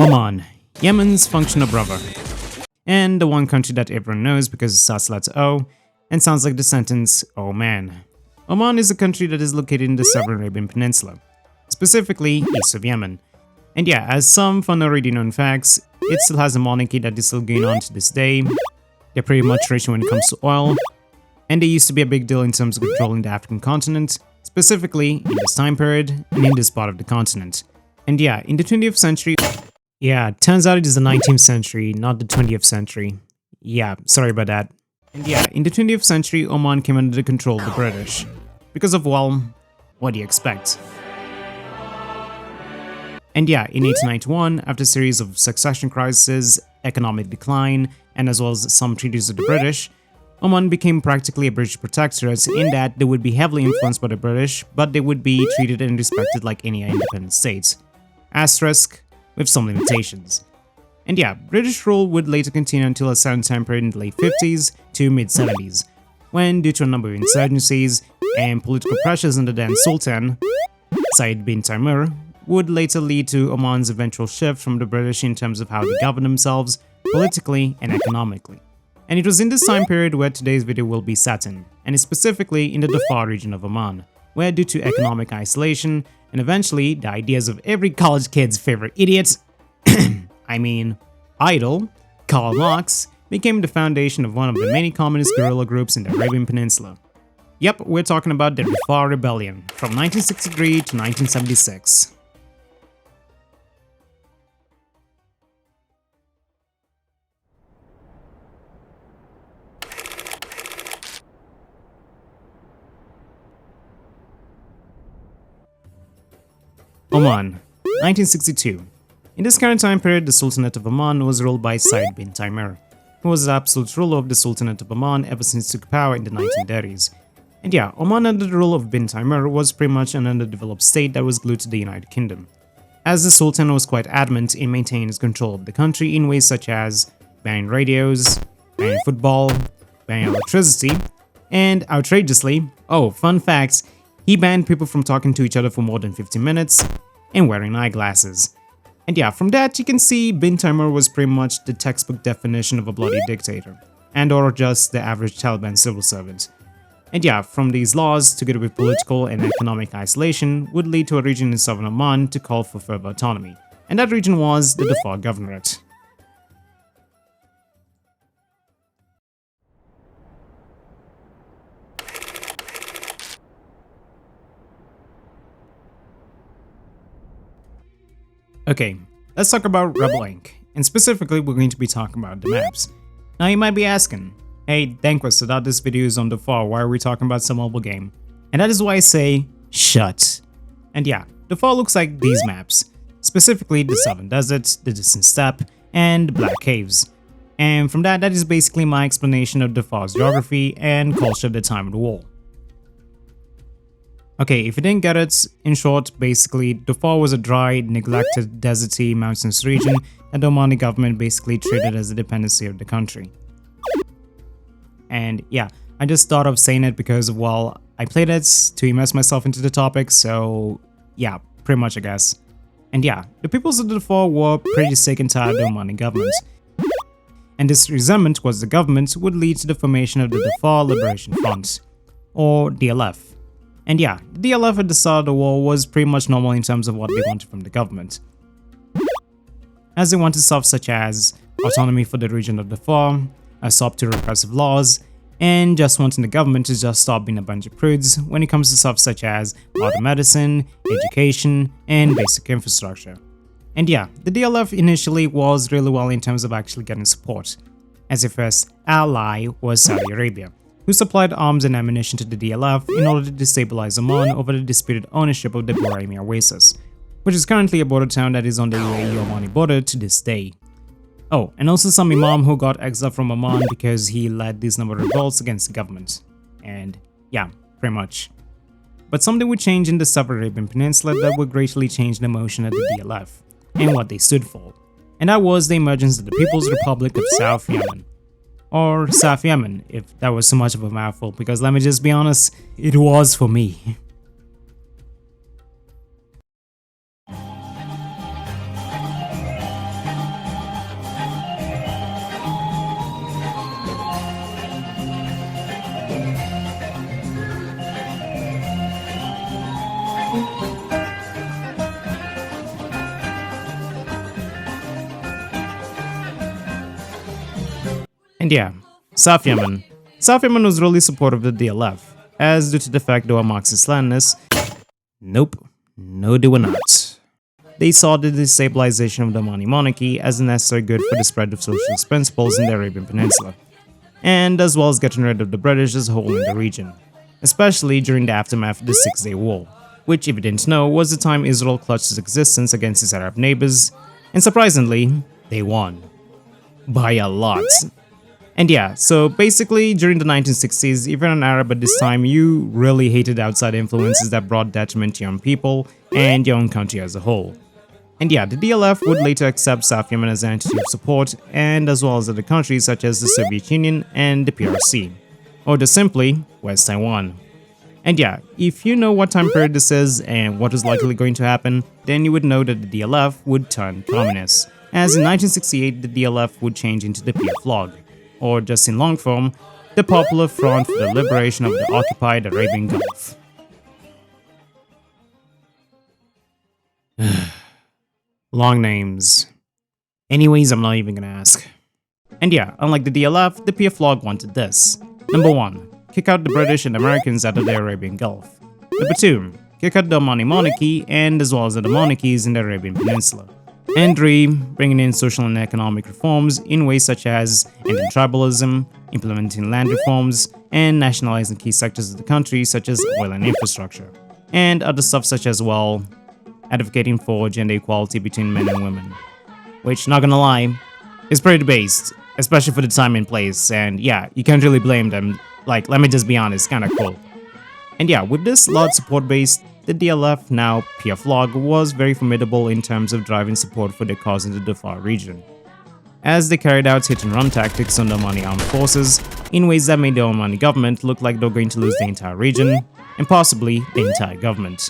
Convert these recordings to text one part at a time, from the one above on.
Oman, Yemen's functional brother, and the one country that everyone knows because it starts letter O and sounds like the sentence, oh man. Oman is a country that is located in the Southern Arabian Peninsula, specifically east of Yemen. And yeah, as some fun already known facts, it still has a monarchy that is still going on to this day. They're pretty much rich when it comes to oil, and they used to be a big deal in terms of controlling the African continent, specifically in this time period and in this part of the continent. And yeah, in the 20th century, yeah, turns out it is the 19th century, not the 20th century. Yeah, sorry about that. And yeah, in the 20th century, Oman came under the control of the British. Because of, well, what do you expect? And yeah, in 1891, after a series of succession crises, economic decline, and as well as some treaties with the British, Oman became practically a British protectorate in that they would be heavily influenced by the British, but they would be treated and respected like any independent state. Asterisk, with some limitations. And yeah, British rule would later continue until a certain time period in the late 50s to mid-70s, when due to a number of insurgencies and political pressures under the then Sultan, Said bin Taimur, would later lead to Oman's eventual shift from the British in terms of how they govern themselves, politically and economically. And it was in this time period where today's video will be set in, and specifically in the Dhofar region of Oman, where due to economic isolation and eventually the ideas of every college kid's favorite idiot, I mean, idol, Karl Marx, became the foundation of one of the many communist guerrilla groups in the Arabian Peninsula. Yep, we're talking about the Dhofar Rebellion from 1963 to 1976. Oman, 1962. In this current time period, the Sultanate of Oman was ruled by Said bin Taimur, who was the absolute ruler of the Sultanate of Oman ever since he took power in the 1930s. And yeah, Oman under the rule of bin Taimur was pretty much an underdeveloped state that was glued to the United Kingdom, as the Sultan was quite adamant in maintaining his control of the country in ways such as banning radios, banning football, banning electricity, and outrageously, oh, fun facts, he banned people from talking to each other for more than 15 minutes and wearing eyeglasses. And yeah, from that you can see bin Taimur was pretty much the textbook definition of a bloody dictator, and or just the average Taliban civil servant. And yeah, from these laws, together with political and economic isolation, would lead to a region in southern Oman to call for further autonomy, and that region was the Dhofar Governorate. Okay, let's talk about Rebel Inc. And specifically, we're going to be talking about the maps. Now you might be asking, hey Theinquist, I thought this video is on Dhofar, why are we talking about some mobile game? And that is why I say, shut. And yeah, Dhofar looks like these maps. Specifically the Southern Desert, the Distant Steppe, and the Black Caves. And from that is basically my explanation of Dhofar's geography and culture at the time of the war. Okay, if you didn't get it, in short, basically, Dhofar was a dry, neglected, deserty, mountainous region that the Omani government basically treated as a dependency of the country. And yeah, I just thought of saying it because, well, I played it to immerse myself into the topic, so yeah, pretty much I guess. And yeah, the peoples of Dhofar were pretty sick and tired of the Omani government. And this resentment towards the government would lead to the formation of the Dhofar Liberation Front, or DLF. And yeah, the DLF at the start of the war was pretty much normal in terms of what they wanted from the government, as they wanted stuff such as autonomy for the region of Dhofar, a stop to repressive laws, and just wanting the government to just stop being a bunch of prudes when it comes to stuff such as modern medicine, education, and basic infrastructure. And yeah, the DLF initially was really well in terms of actually getting support, as their first ally was Saudi Arabia, who supplied arms and ammunition to the DLF in order to destabilize Oman over the disputed ownership of the Borami Oasis, which is currently a border town that is on the UAE-Omani border to this day. Oh, and also some imam who got exiled from Oman because he led these number of revolts against the government. And yeah, pretty much. But something would change in the South Arabian Peninsula that would greatly change the emotion of the DLF and what they stood for. And that was the emergence of the People's Republic of South Yemen. Or South Yemen, if that was so much of a mouthful, because let me just be honest, it was for me. And yeah, South Yemen. South Yemen was really supportive of the DLF, as due to the fact they were Marxist-Leninists. Nope, no they were not. They saw the destabilization of the Omani monarchy as a necessary good for the spread of socialist principles in the Arabian Peninsula, and as well as getting rid of the British as a whole in the region, especially during the aftermath of the Six-Day War, which, if you didn't know, was the time Israel clutched its existence against its Arab neighbors, and surprisingly, they won. By a lot. And yeah, so basically, during the 1960s, if you're an Arab at this time, you really hated outside influences that brought detriment to your own people and your own country as a whole. And yeah, the DLF would later accept South Yemen as an entity of support, and as well as other countries such as the Soviet Union and the PRC, or just simply West Taiwan. And yeah, if you know what time period this is and what is likely going to happen, then you would know that the DLF would turn communist, as in 1968 the DLF would change into the PFLOAG, or just in long form, the Popular Front for the Liberation of the Occupied Arabian Gulf. Long names. Anyways, I'm not even gonna ask. And yeah, unlike the DLF, the PFLOAG wanted this. Number 1. Kick out the British and Americans out of the Arabian Gulf. Number 2. Kick out the Omani monarchy and as well as other monarchies in the Arabian Peninsula. And 3. Bringing in social and economic reforms in ways such as ending tribalism, implementing land reforms, and nationalizing key sectors of the country such as oil and infrastructure. And other stuff such as, well, advocating for gender equality between men and women. Which, not gonna lie, is pretty based, especially for the time and place, and yeah, you can't really blame them. Like, let me just be honest, kinda cool. And yeah, with this large support base, the DLF, now PFLOAG, was very formidable in terms of driving support for their cause in the Dhofar region, as they carried out hit-and-run tactics on the Omani armed forces in ways that made the Omani government look like they were going to lose the entire region, and possibly the entire government.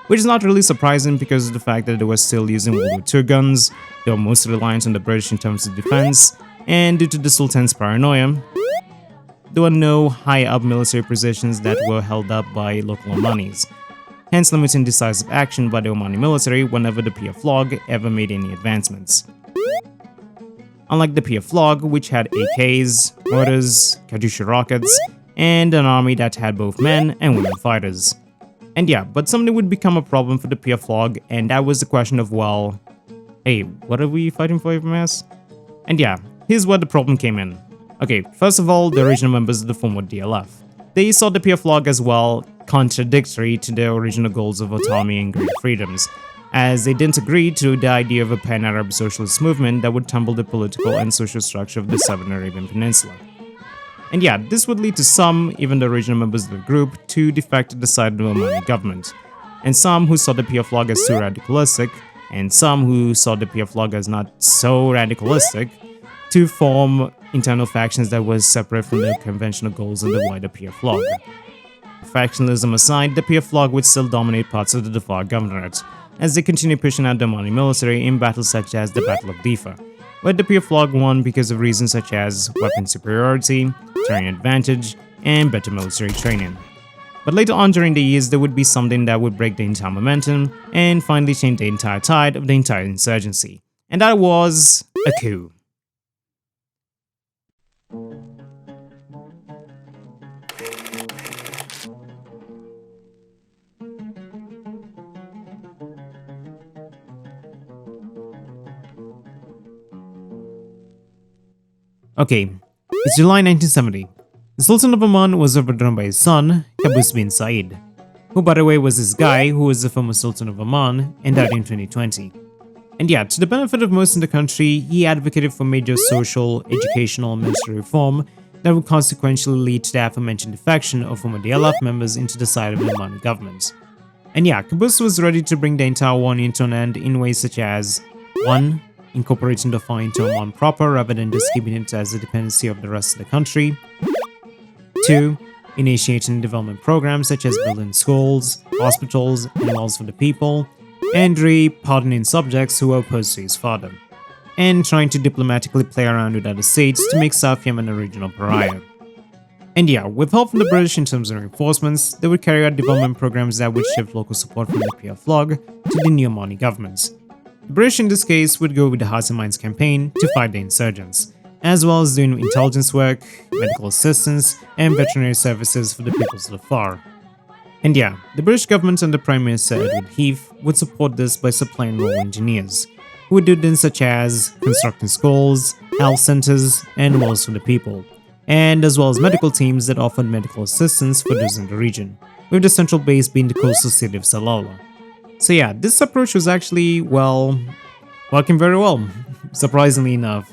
Which is not really surprising because of the fact that they were still using World War II guns, they were mostly reliant on the British in terms of defense, and due to the Sultan's paranoia, there were no high-up military positions that were held up by local Omanis, hence limiting decisive action by the Omani military whenever the PFLOAG ever made any advancements. Unlike the PFLOAG, which had AKs, mortars, Katyusha rockets, and an army that had both men and women fighters. And yeah, but something would become a problem for the PFLOAG, and that was the question of, well, hey, what are we fighting for, FMS? And yeah, here's where the problem came in. Okay, first of all, the original members of the former DLF. They saw the PFLOAG as, well, contradictory to their original goals of autonomy and greater freedoms, as they didn't agree to the idea of a pan-Arab socialist movement that would tumble the political and social structure of the Southern Arabian Peninsula. And yeah, this would lead to some, even the original members of the group, to defect to the side of the Omani government, and some who saw the PFLOAG as too radicalistic, and some who saw the PFLOAG as not so radicalistic, to form internal factions that were separate from the conventional goals of the wider PFLOAG. Factionalism aside, the PFLOAG would still dominate parts of the Dhofar Governorate, as they continue pushing out the Omani military in battles such as the Battle of Dhofar, where the PFLOAG won because of reasons such as weapon superiority, terrain advantage, and better military training. But later on during the years, there would be something that would break the entire momentum and finally change the entire tide of the entire insurgency, and that was a coup. Okay, it's July 1970. The Sultan of Oman was overthrown by his son, Qaboos bin Said, who by the way was this guy who was the former Sultan of Oman and died in 2020. And yeah, to the benefit of most in the country, he advocated for major social, educational, and military reform that would consequentially lead to the aforementioned defection of former DLF members into the side of the Omani government. And yeah, Qaboos was ready to bring the entire war into an end in ways such as 1. Incorporating Dhofar into Oman proper rather than just keeping it as a dependency of the rest of the country. 2. Initiating development programs such as building schools, hospitals, and laws for the people. And 3. Pardoning subjects who were opposed to his father. And trying to diplomatically play around with other states to make South Yemen a regional pariah. And yeah, with help from the British in terms of reinforcements, they would carry out development programs that would shift local support from the PFLOAG to the new Omani governments. The British in this case would go with the Hearts and Minds campaign to fight the insurgents, as well as doing intelligence work, medical assistance, and veterinary services for the peoples of the Dhofar. And yeah, the British government under Prime Minister Edward Heath would support this by supplying rural engineers, who would do things such as constructing schools, health centers, and walls for the people, and as well as medical teams that offered medical assistance for those in the region, with the central base being the coastal city of Salalah. So yeah, this approach was actually, well, working very well, surprisingly enough,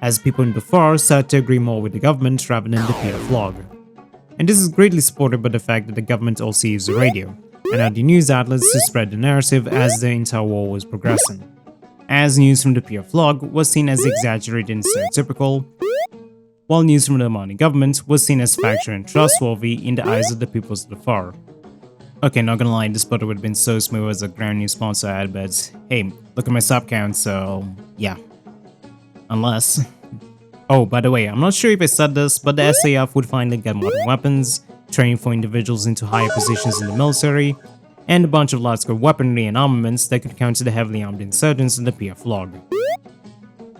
as people in the Dhofar started to agree more with the government rather than the PFLOAG. And this is greatly supported by the fact that the government also used the radio, and other news outlets to spread the narrative as the entire war was progressing, as news from the PFLOAG was seen as exaggerated and stereotypical, while news from the Omani government was seen as factual and trustworthy in the eyes of the peoples of the Dhofar. Okay, not gonna lie, this photo would have been so smooth as a ground news sponsor ad, but hey, look at my sub count, so yeah. Unless... Oh, by the way, I'm not sure if I said this, but the SAF would finally get modern weapons, training for individuals into higher positions in the military, and a bunch of large-scale weaponry and armaments that could counter the heavily armed insurgents in the PFLOAG.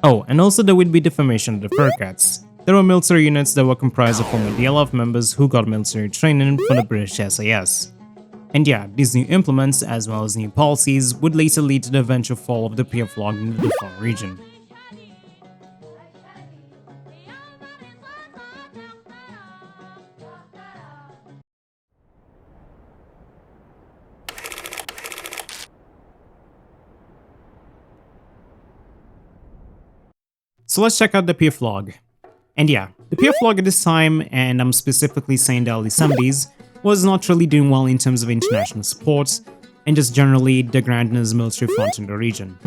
Oh, and also there would be the formation of the Fur Cats. There were military units that were comprised of former DLF members who got military training from the British SAS. And yeah, these new implements, as well as new policies, would later lead to the eventual fall of the PFLOAG in the Dhofar region. So let's check out the PFLOAG. And yeah, the PFLOAG at this time, and I'm specifically saying the early 70s, was not really doing well in terms of international support, and just generally degrading as military front in the region.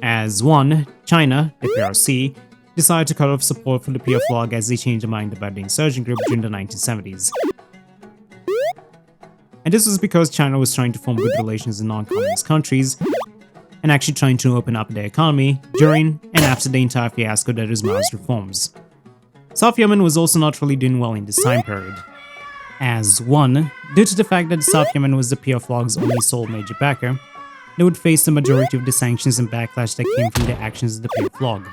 As one, China, the PRC, decided to cut off support for the PFLOAG as they changed their mind about the insurgent group during the 1970s. And this was because China was trying to form good relations with non-communist countries, and actually trying to open up their economy during and after the entire fiasco that was Mao's reforms. South Yemen was also not really doing well in this time period. As one, due to the fact that South Yemen was the PFLOAG's only sole major backer, they would face the majority of the sanctions and backlash that came from the actions of the PFLOAG.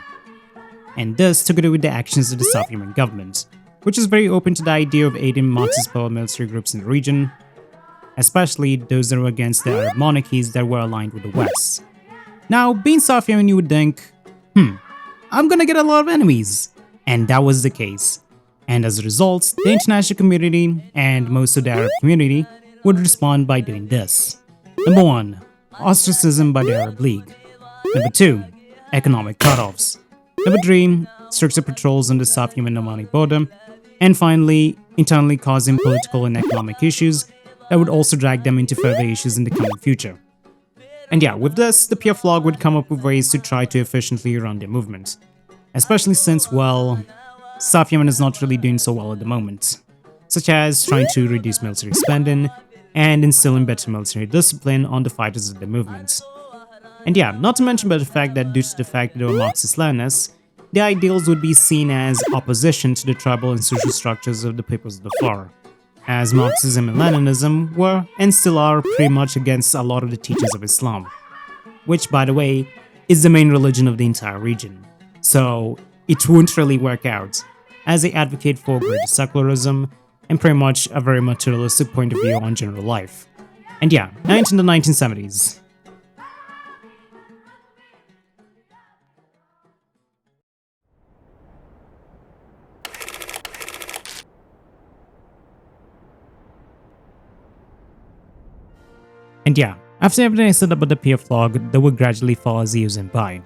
And this together with the actions of the South Yemen government, which is very open to the idea of aiding Marxist paramilitary groups in the region, especially those that were against the Arab monarchies that were aligned with the West. Now, being South Yemen, you would think, I'm gonna get a lot of enemies. And that was the case. And as a result, the international community and most of the Arab community would respond by doing this. Number 1, ostracism by the Arab League. Number 2, economic cutoffs. Number 3, stricter patrols on the South Yemen-Omani border. And finally, internally causing political and economic issues that would also drag them into further issues in the coming future. And yeah, with this, the PFLOAG would come up with ways to try to efficiently run their movement. Especially since, well, South Yemen is not really doing so well at the moment. Such as trying to reduce military spending and instilling better military discipline on the fighters of the movement. And yeah, not to mention about the fact that due to the fact that they were Marxist-Leninists, their ideals would be seen as opposition to the tribal and social structures of the peoples of the Dhofar, as Marxism and Leninism were and still are pretty much against a lot of the teachings of Islam, which, by the way, is the main religion of the entire region. So it won't really work out, as they advocate for greater secularism and pretty much a very materialistic point of view on general life. And yeah, now into the 1970s. And yeah, after everything I said about the PFLOAG, they would gradually fall as the years went by.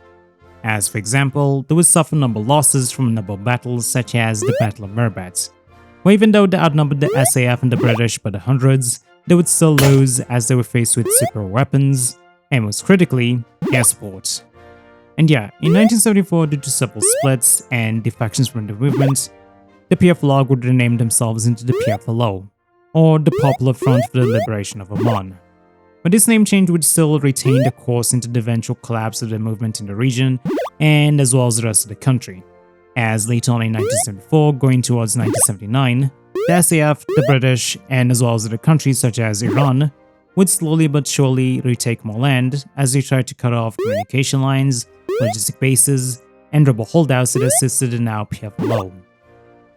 As for example, they would suffer a number of losses from a number of battles such as the Battle of Mirbat, where even though they outnumbered the SAF and the British by the hundreds, they would still lose as they were faced with superior weapons, and most critically, air support. And yeah, in 1974, due to several splits and defections from the movement, the PFLOAG would rename themselves into the PFLO, or the Popular Front for the Liberation of Oman. But this name change would still retain the course into the eventual collapse of the movement in the region, and as well as the rest of the country. As later on in 1974, going towards 1979, the SAF, the British, and as well as other countries such as Iran, would slowly but surely retake more land as they tried to cut off communication lines, logistic bases, and rebel holdouts that assisted in our PFLOAG.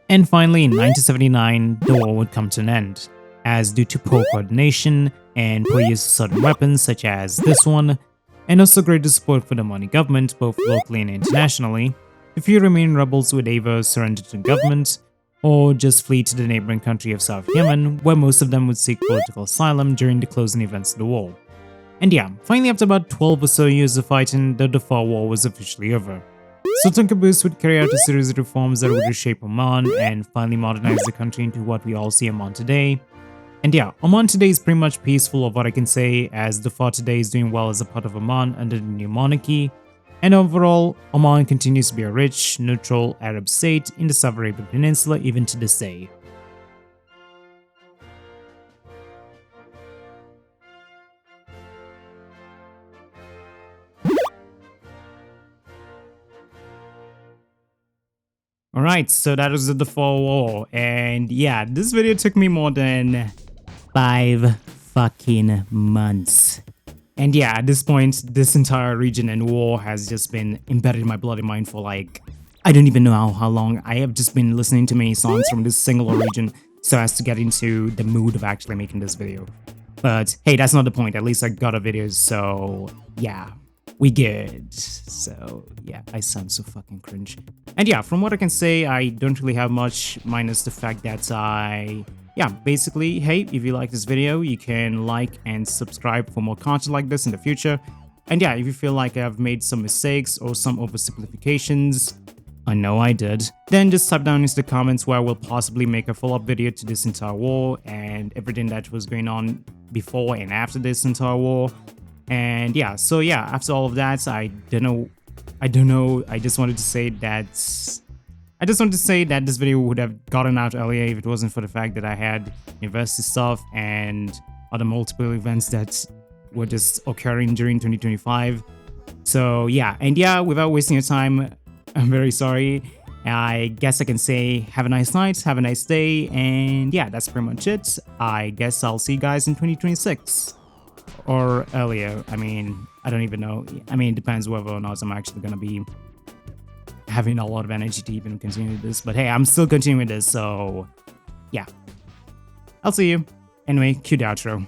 And finally, in 1979, the war would come to an end, as due to poor coordination and poor use of certain weapons such as this one, and also greater support for the Omani government both locally and internationally, the few remaining rebels would either surrender to the government or just flee to the neighboring country of South Yemen, where most of them would seek political asylum during the closing events of the war. And yeah, finally after about 12 or so years of fighting, the Dhofar War was officially over. Sultan Qaboos would carry out a series of reforms that would reshape Oman and finally modernize the country into what we all see Oman today. And yeah, Oman today is pretty much peaceful of what I can say, as Dhofar today is doing well as a part of Oman under the new monarchy. And overall, Oman continues to be a rich, neutral Arab state in the Southarabia Peninsula even to this day. Alright, so that was the Dhofar War, and yeah, this video took me more than 5 fucking months. And yeah, at this point, this entire region and war has just been embedded in my bloody mind for like, I don't even know how long. I have just been listening to many songs from this single region so as to get into the mood of actually making this video. But hey, that's not the point. At least I got a video, so yeah, we good. So yeah, I sound so fucking cringe. And yeah, from what I can say, I don't really have much minus the fact that yeah, basically, hey, if you like this video, you can like and subscribe for more content like this in the future. And yeah, if you feel like I've made some mistakes or some oversimplifications, I know I did, then just type down into the comments where I will possibly make a follow-up video to this entire war and everything that was going on before and after this entire war. And yeah, so yeah, after all of that, I don't know, I just wanted to say that this video would have gotten out earlier if it wasn't for the fact that I had university stuff and other multiple events that were just occurring during 2025. So yeah, and yeah, without wasting your time, I'm very sorry. I guess I can say have a nice night, have a nice day, and yeah, that's pretty much it. I guess I'll see you guys in 2026. Or earlier. I mean, I don't even know. I mean, it depends whether or not I'm actually gonna be having a lot of energy to even continue this, but hey, I'm still continuing this, so yeah, I'll see you. Anyway, cue the outro.